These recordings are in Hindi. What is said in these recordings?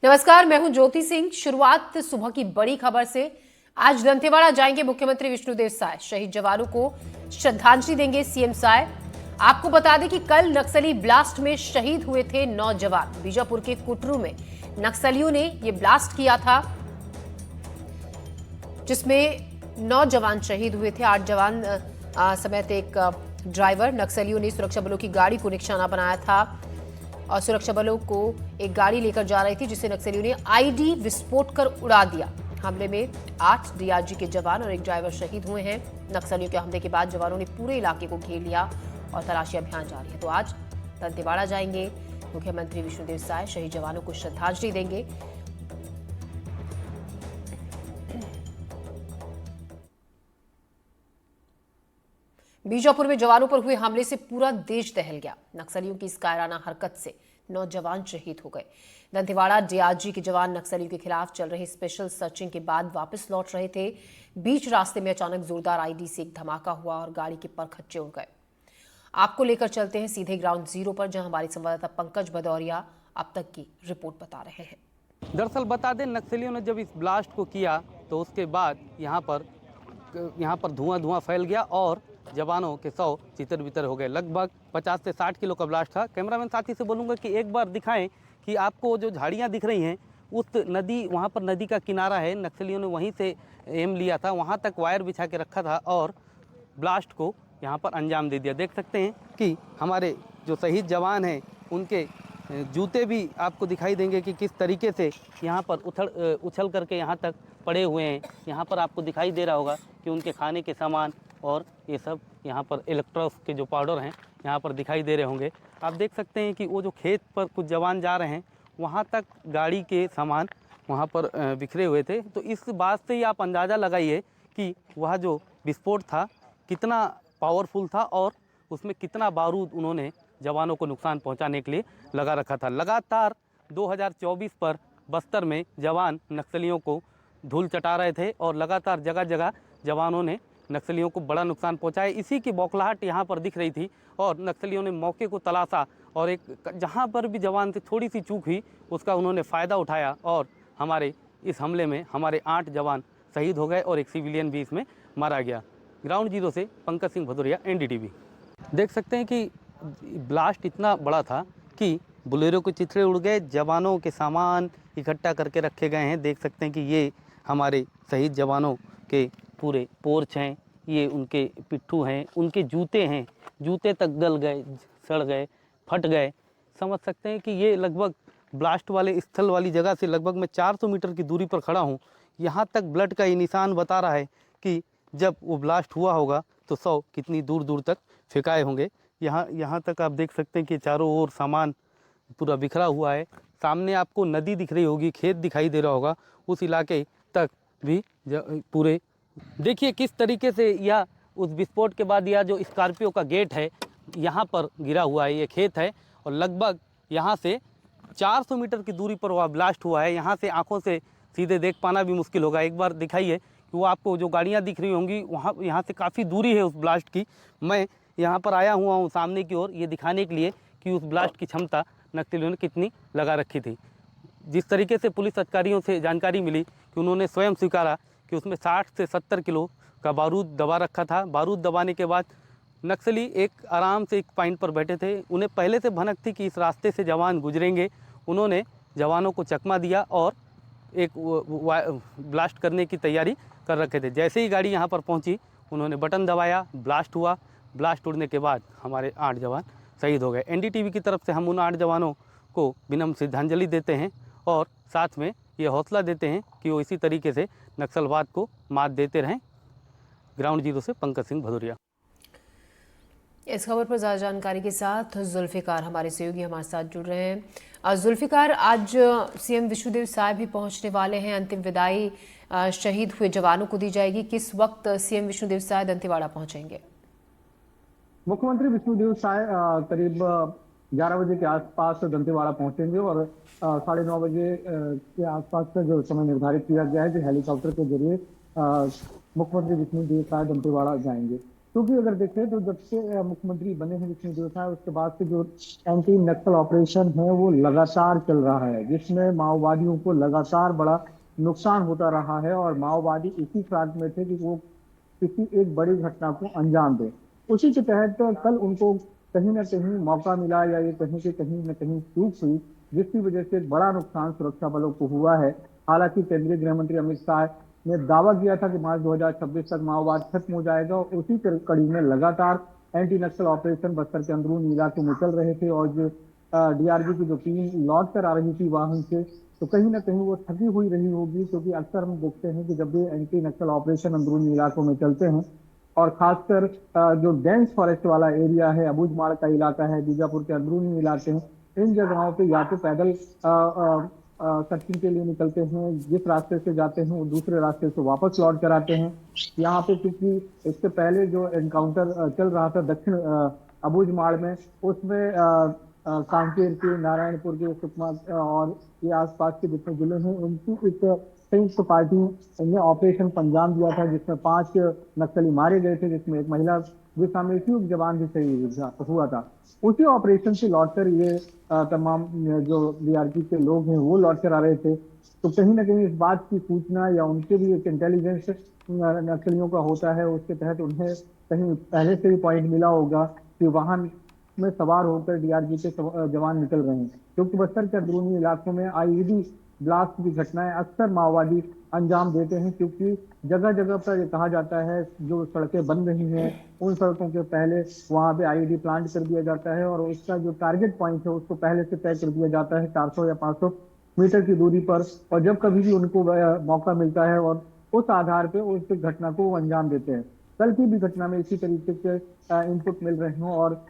नमस्कार, मैं हूं ज्योति सिंह। शुरुआत सुबह की बड़ी खबर से। आज दंतेवाड़ा जाएंगे मुख्यमंत्री विष्णुदेव साय। शहीद जवानों को श्रद्धांजलि देंगे सीएम साय। आपको बता दें कि कल नक्सली ब्लास्ट में शहीद हुए थे 9 जवान। बीजापुर के कुटरू में नक्सलियों ने यह ब्लास्ट किया था, जिसमें 9 जवान शहीद हुए थे। 8 जवान समेत एक ड्राइवर। नक्सलियों ने सुरक्षा बलों की गाड़ी को निशाना बनाया था और सुरक्षा बलों को एक गाड़ी लेकर जा रही थी, जिसे नक्सलियों ने आईडी विस्फोट कर उड़ा दिया। हमले में 8 डीआरजी के जवान और एक ड्राइवर शहीद हुए हैं। नक्सलियों के हमले के बाद जवानों ने पूरे इलाके को घेर लिया और तलाशी अभियान जारी है। तो आज दंतेवाड़ा जाएंगे मुख्यमंत्री विष्णुदेव साय। शहीद जवानों को श्रद्धांजलि देंगे। बीजापुर में जवानों पर हुए हमले से पूरा देश दहल गया। नक्सलियों की इस कायराना हरकत से 9 जवान शहीद हो गए। दंतेवाड़ा डीआरजी के जवान नक्सलियों के खिलाफ चल रही स्पेशल सर्चिंग के बाद वापस लौट रहे थे। बीच रास्ते में अचानक जोरदार आईडी से एक धमाका हुआ और गाड़ी के परखच्चे उड़ गए। आपको लेकर चलते हैं सीधे ग्राउंड जीरो पर, जहां हमारे संवाददाता पंकज भदौरिया अब तक की रिपोर्ट बता रहे हैं। दरअसल बता दें, नक्सलियों ने जब इस ब्लास्ट को किया तो उसके बाद यहाँ पर धुआं फैल गया और जवानों के 100 चितर बितर हो गए। लगभग 50 से 60 किलो का ब्लास्ट था। कैमरामैन साथी से बोलूँगा कि एक बार दिखाएं कि आपको जो झाड़ियाँ दिख रही हैं, उस नदी, वहाँ पर नदी का किनारा है। नक्सलियों ने वहीं से एम लिया था, वहाँ तक वायर बिछा के रखा था और ब्लास्ट को यहाँ पर अंजाम दे दिया। देख सकते हैं कि हमारे जो शहीद जवान हैं, उनके जूते भी आपको दिखाई देंगे कि किस तरीके से यहाँ पर उछल करके यहाँ तक पड़े हुए हैं। यहाँ पर आपको दिखाई दे रहा होगा कि उनके खाने के सामान और ये सब यहाँ पर इलेक्ट्रॉस के जो पाउडर हैं यहाँ पर दिखाई दे रहे होंगे। आप देख सकते हैं कि वो जो खेत पर कुछ जवान जा रहे हैं, वहाँ तक गाड़ी के सामान वहाँ पर बिखरे हुए थे। तो इस बात से ही आप अंदाज़ा लगाइए कि वह जो विस्फोट था कितना पावरफुल था और उसमें कितना बारूद उन्होंने जवानों को नुकसान पहुंचाने के लिए लगा रखा था। लगातार 2024 पर बस्तर में जवान नक्सलियों को धूल चटा रहे थे और लगातार जगह जगह जवानों ने नक्सलियों को बड़ा नुकसान पहुंचाया। इसी की बौखलाहट यहाँ पर दिख रही थी और नक्सलियों ने मौके को तलाशा और एक जहाँ पर भी जवान से थोड़ी सी चूक हुई उसका उन्होंने फ़ायदा उठाया और हमारे इस हमले में हमारे 8 जवान शहीद हो गए और एक सिविलियन भी इसमें मारा गया। ग्राउंड जीरो से पंकज सिंह भदौरिया, एनडीटीवी। देख सकते हैं कि ब्लास्ट इतना बड़ा था कि बुलेरो के चिथड़े उड़ गए, जवानों के सामान इकट्ठा करके रखे गए हैं। देख सकते हैं कि ये हमारे शहीद जवानों के पूरे पोर्च हैं, ये उनके पिट्ठू हैं, उनके जूते हैं, जूते तक गल गए, सड़ गए, फट गए। समझ सकते हैं कि ये लगभग ब्लास्ट वाले स्थल वाली जगह से लगभग मैं 400 मीटर की दूरी पर खड़ा हूँ। यहाँ तक ब्लड का ये निशान बता रहा है कि जब वो ब्लास्ट हुआ होगा तो 100 कितनी दूर दूर तक फेंकाए होंगे। यहाँ तक आप देख सकते हैं कि चारों ओर सामान पूरा बिखरा हुआ है। सामने आपको नदी दिख रही होगी, खेत दिखाई दे रहा होगा, उस इलाके तक भी पूरे देखिए किस तरीके से यह उस विस्फोट के बाद यह जो स्कॉर्पियो का गेट है यहाँ पर गिरा हुआ है। ये खेत है और लगभग यहाँ से 400 मीटर की दूरी पर वह ब्लास्ट हुआ है। यहाँ से आंखों से सीधे देख पाना भी मुश्किल होगा। एक बार दिखाइए कि वो आपको जो गाड़ियाँ दिख रही होंगी, वहाँ यहाँ से काफ़ी दूरी है उस ब्लास्ट की। मैं यहाँ पर आया हुआ हूँ सामने की ओर, ये दिखाने के लिए कि उस ब्लास्ट की क्षमता नक्सलियों ने कितनी लगा रखी थी। जिस तरीके से पुलिस अधिकारियों से जानकारी मिली कि उन्होंने स्वयं स्वीकारा कि उसमें 60 से 70 किलो का बारूद दबा रखा था। बारूद दबाने के बाद नक्सली एक आराम से एक पॉइंट पर बैठे थे। उन्हें पहले से भनक थी कि इस रास्ते से जवान गुजरेंगे। उन्होंने जवानों को चकमा दिया और एक ब्लास्ट करने की तैयारी कर रखे थे। जैसे ही गाड़ी यहाँ पर पहुँची, उन्होंने बटन दबाया, ब्लास्ट हुआ। ब्लास्ट उड़ने के बाद हमारे 8 जवान शहीद हो गए। एनडीटीवी की तरफ से हम उन 8 जवानों को विनम्र श्रद्धांजलि देते हैं और साथ में ये हौसला देते हैं कि वो इसी तरीके से नक्सलवाद को मात देते रहें। ग्राउंड जीरो से पंकज सिंह भदौरिया। इस खबर पर ज्यादा जानकारी के साथ जुल्फिकार हमारे सहयोगी हमारे साथ जुड़ रहे हैं। जुल्फिकार, आज सीएम विष्णुदेव साय भी पहुंचने वाले हैं। अंतिम विदाई शहीद हुए जवानों को दी जाएगी। किस वक्त सीएम विष्णुदेव साय दंतेवाड़ा पहुंचेंगे? मुख्यमंत्री विष्णुदेव साय करीब 11 बजे के आसपास दंतेवाड़ा पहुंचेंगे और 9:30 बजे के आसपास का जो समय निर्धारित किया गया है कि हेलीकॉप्टर के जरिए मुख्यमंत्री विष्णुदेव साय दंतेवाड़ा जाएंगे। क्योंकि अगर देखें तो जब से मुख्यमंत्री बने हैं विष्णुदेव साय, उसके बाद से जो एंटी नक्सल ऑपरेशन है वो लगातार चल रहा है, जिसमें माओवादियों को लगातार बड़ा नुकसान होता रहा है और माओवादी इसी फिराक में थे कि वो किसी एक बड़ी घटना को अंजाम दे। उसी के तहत कल उनको कहीं ना कहीं मौका मिला या ये कहीं से कहीं न कहीं चूक हुई, जिसकी वजह से बड़ा नुकसान सुरक्षा बलों को हुआ है। हालांकि केंद्रीय गृह मंत्री अमित शाह ने दावा किया था कि मार्च 2026 तक माओवाद खत्म हो जाएगा और उसी कड़ी में लगातार एंटी नक्सल ऑपरेशन बस्तर के अंदरूनी इलाके में चल रहे थे और जो डीआरजी की जो टीम लौट कर आ रही थी वाहन से, तो कहीं ना कहीं वो थकी हुई रही होगी, क्योंकि अक्सर हम देखते हैं कि जब भी एंटी नक्सल ऑपरेशन अंदरूनी इलाकों में चलते हैं और खासकर जो डेंस फॉरेस्ट वाला एरिया है, अबूझमाड़ का इलाका है, बीजापुर के अंदरूनी इलाके हैं, इन जगहों पे या तो पैदल सर्चिंग के लिए निकलते हैं, जिस रास्ते से जाते हैं वो दूसरे रास्ते से वापस लौट कर आते हैं। यहाँ पे क्योंकि इससे पहले जो एनकाउंटर चल रहा था दक्षिण अबूझमाड़ में, उसमें कांकेर के, नारायणपुर के, सुकमा और ये आसपास के जितने जिले हैं उनकी एक संयुक्त पार्टी ने ऑपरेशन पंजाब दिया था, जिसमें 5 नक्सली मारे गए थे, जिसमें एक महिला भी शामिल थी, एक जवान भी शहीद हुआ था। उसी ऑपरेशन से लौटकर ये तमाम जो डीआरजी के लोग हैं वो लौट कर आ रहे थे, तो कहीं ना कहीं इस बात की सूचना या उनके भी एक इंटेलिजेंस नक्सलियों का होता है, उसके तहत उन्हें कहीं पहले से ही पॉइंट मिला होगा कि वाहन में सवार होकर डीआरजी के जवान निकल रहे हैं, क्योंकि बस्तर के अंदरूनी इलाकों में आईईडी ब्लास्ट की घटनाएं अक्सर माओवादी अंजाम देते हैं, क्योंकि जगह जगह पर ये कहा जाता है जो सड़कें बन रही हैं उन सड़कों के पहले वहां पे आईईडी प्लांट कर दिया जाता है और उसका जो टारगेट पॉइंट है उसको पहले से तय कर दिया जाता है 400 या 500 मीटर की दूरी पर, और जब कभी भी उनको मौका मिलता है और उस आधार पे उस घटना को वो अंजाम देते हैं। कल की भी घटना में इसी तरीके के इनपुट मिल रहे हैं और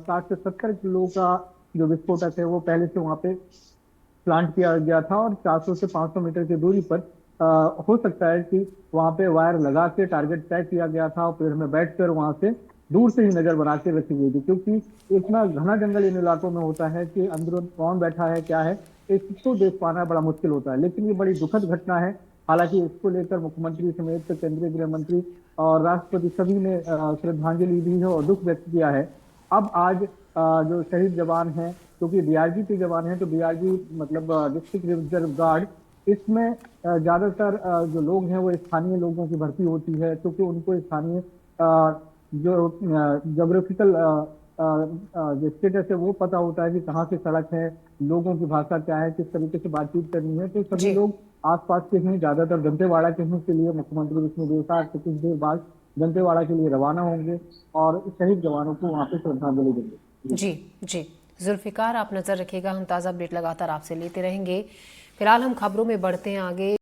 60 से 70 किलो का जो विस्फोटक है वो पहले से वहां पे प्लांट किया गया था और 400 से 500 मीटर की दूरी पर हो सकता है कि वहां पे वायर लगा के टारगेट तय किया गया था और पेड़ में बैठकर वहां से दूर से ही नजर बना के रखी गई थी, क्योंकि इतना घना जंगल इन इलाकों में होता है कि अंदर कौन बैठा है क्या है इसको देख पाना बड़ा मुश्किल होता है। लेकिन ये बड़ी दुखद घटना है। हालांकि इसको लेकर मुख्यमंत्री समेत केंद्रीय गृह मंत्री और राष्ट्रपति सभी ने श्रद्धांजलि दी है और दुख व्यक्त किया है। अब आज जो शहीद जवान हैं, क्योंकि डीआरजी के जवान हैं, तो डीआरजी मतलब डिस्ट्रिक्ट रिजर्व गार्ड, इसमें ज्यादातर जो लोग हैं वो स्थानीय लोगों की भर्ती होती है, क्योंकि उनको स्थानीय जो जोग्राफिकल जो स्टेटस है वो पता होता है कि कहाँ से सड़क है, लोगों की भाषा क्या है, किस तरीके से बातचीत करनी है। तो सभी जी लोग आसपास के हैं, ज्यादातर दंतेवाड़ा के हैं, के लिए मुख्यमंत्री विष्णुदेव साय से कुछ देर बाद दंतेवाड़ा के लिए रवाना होंगे और शहीद जवानों को वहां पे श्रद्धांजलि देंगे। जी जी जुल्फिकार, आप नजर रखिएगा, हम ताज़ा अपडेट लगातार आपसे लेते रहेंगे। फिलहाल हम खबरों में बढ़ते हैं आगे।